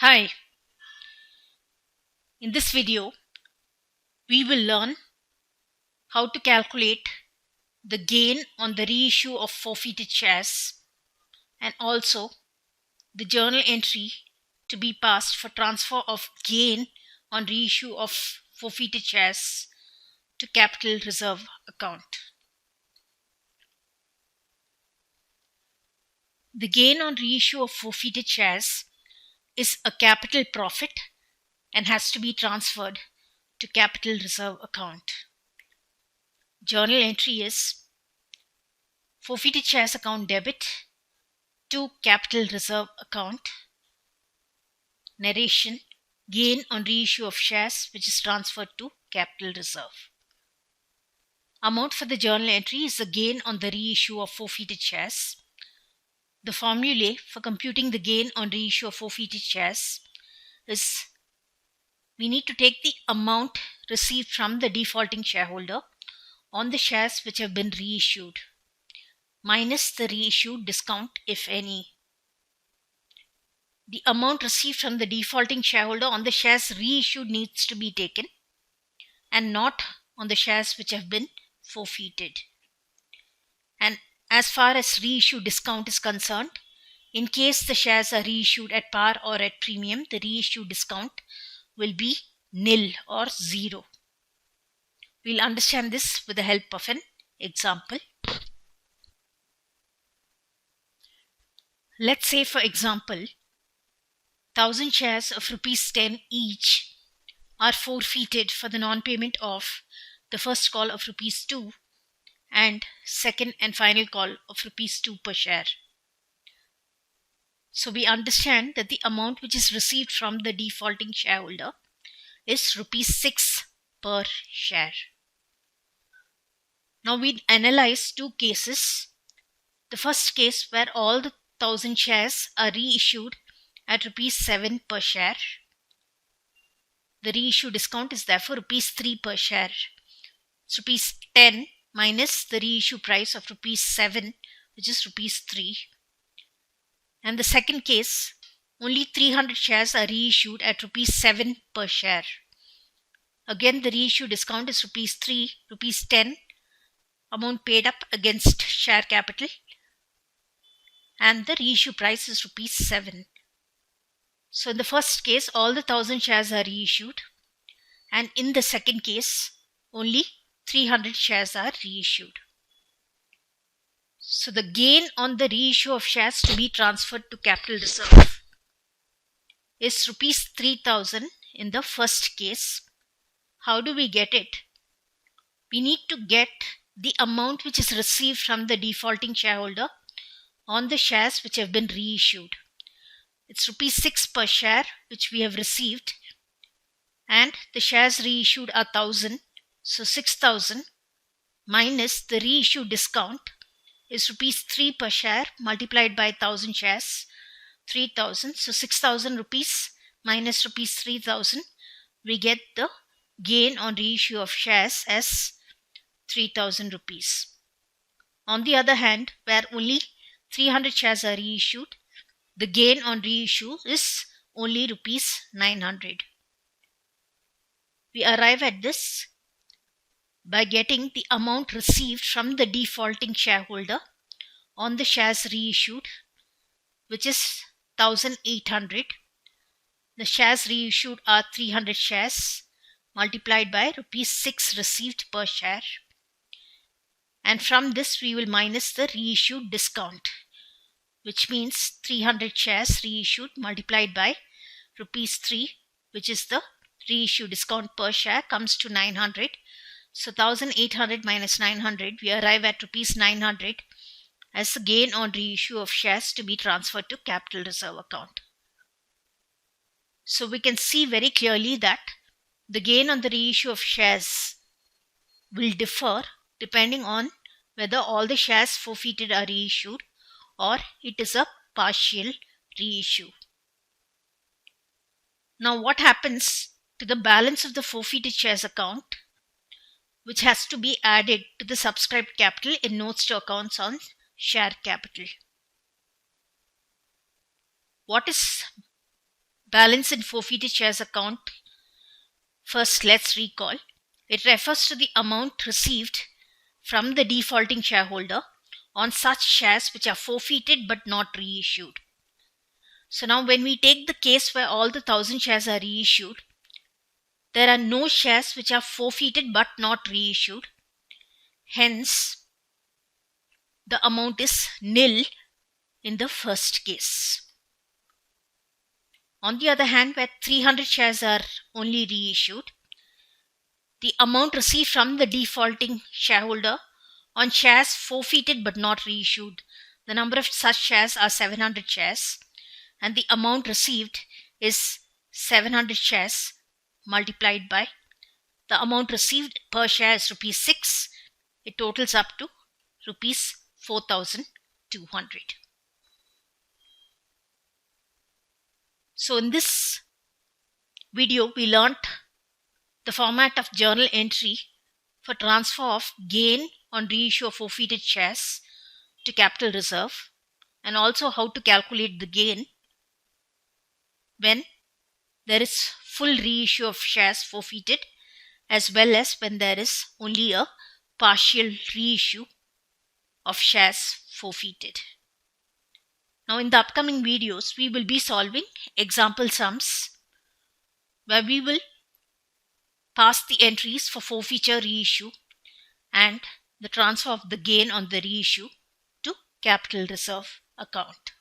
Hi, in this video, we will learn how to calculate the gain on the reissue of forfeited shares and also the journal entry to be passed for transfer of gain on reissue of forfeited shares to capital reserve account. The gain on reissue of forfeited shares is a capital profit and has to be transferred to capital reserve account. Journal entry is forfeited shares account debit to capital reserve account. Narration: gain on reissue of shares which is transferred to capital reserve. Amount for the journal entry is the gain on the reissue of forfeited shares. The formulae for computing the gain on reissue of forfeited shares is we need to take the amount received from the defaulting shareholder on the shares which have been reissued minus the reissued discount, if any. The amount received from the defaulting shareholder on the shares reissued needs to be taken and not on the shares which have been forfeited. And as far as reissue discount is concerned, in case the shares are reissued at par or at premium, the reissue discount will be nil or zero. We'll understand this with the help of an example. Let's say, for example, 1000 shares of rupees 10 each are forfeited for the non-payment of the first call of rupees 2 and second and final call of rupees 2 per share. So we understand that the amount which is received from the defaulting shareholder is rupees 6 per share. Now we analyze two cases. The first case where all the 1000 shares are reissued at rupees 7 per share. The reissue discount is therefore rupees 3 per share. It's rupees 10 minus the reissue price of rupees 7, which is rupees 3. And the second case, only 300 shares are reissued at rupees 7 per share. Again, the reissue discount is rupees 3, rupees 10, amount paid up against share capital, and the reissue price is rupees 7. So in the first case, all the 1000 shares are reissued, and in the second case, only 300 shares are reissued. So the gain on the reissue of shares to be transferred to capital reserve is rupees 3000 in the first case. How do we get it? We need to get the amount which is received from the defaulting shareholder on the shares which have been reissued. It's rupees 6 per share which we have received, and the shares reissued are 1000. So 6000 minus the reissue discount is rupees 3 per share multiplied by 1000 shares, 3000. So 6000 rupees minus rupees 3000, we get the gain on reissue of shares as 3000 rupees. On the other hand, where only 300 shares are reissued, the gain on reissue is only rupees 900. We arrive at this by getting the amount received from the defaulting shareholder on the shares reissued, which is 1800. The shares reissued are 300 shares multiplied by rupees 6 received per share, and from this we will minus the reissued discount, which means 300 shares reissued multiplied by rupees 3, which is the reissue discount per share, comes to 900. So 1800 minus 900, we arrive at rupees 900 as the gain on reissue of shares to be transferred to capital reserve account. So we can see very clearly that the gain on the reissue of shares will differ depending on whether all the shares forfeited are reissued or it is a partial reissue. Now what happens to the balance of the forfeited shares account, which has to be added to the subscribed capital in notes to accounts on share capital? What is balance in forfeited shares account, first let's recall. It refers to the amount received from the defaulting shareholder on such shares which are forfeited but not reissued. So now when we take the case where all the 1,000 shares are reissued, there are no shares which are forfeited but not reissued. Hence, the amount is nil in the first case. On the other hand, where 300 shares are only reissued, the amount received from the defaulting shareholder on shares forfeited but not reissued, the number of such shares are 700 shares, and the amount received is 700 shares multiplied by the amount received per share is rupees 6. It totals up to rupees 4,200. So in this video, we learnt the format of journal entry for transfer of gain on reissue of forfeited shares to capital reserve, and also how to calculate the gain when there is full reissue of shares forfeited, as well as when there is only a partial reissue of shares forfeited. Now in the upcoming videos, we will be solving example sums where we will pass the entries for forfeiture, reissue, and the transfer of the gain on the reissue to capital reserve account.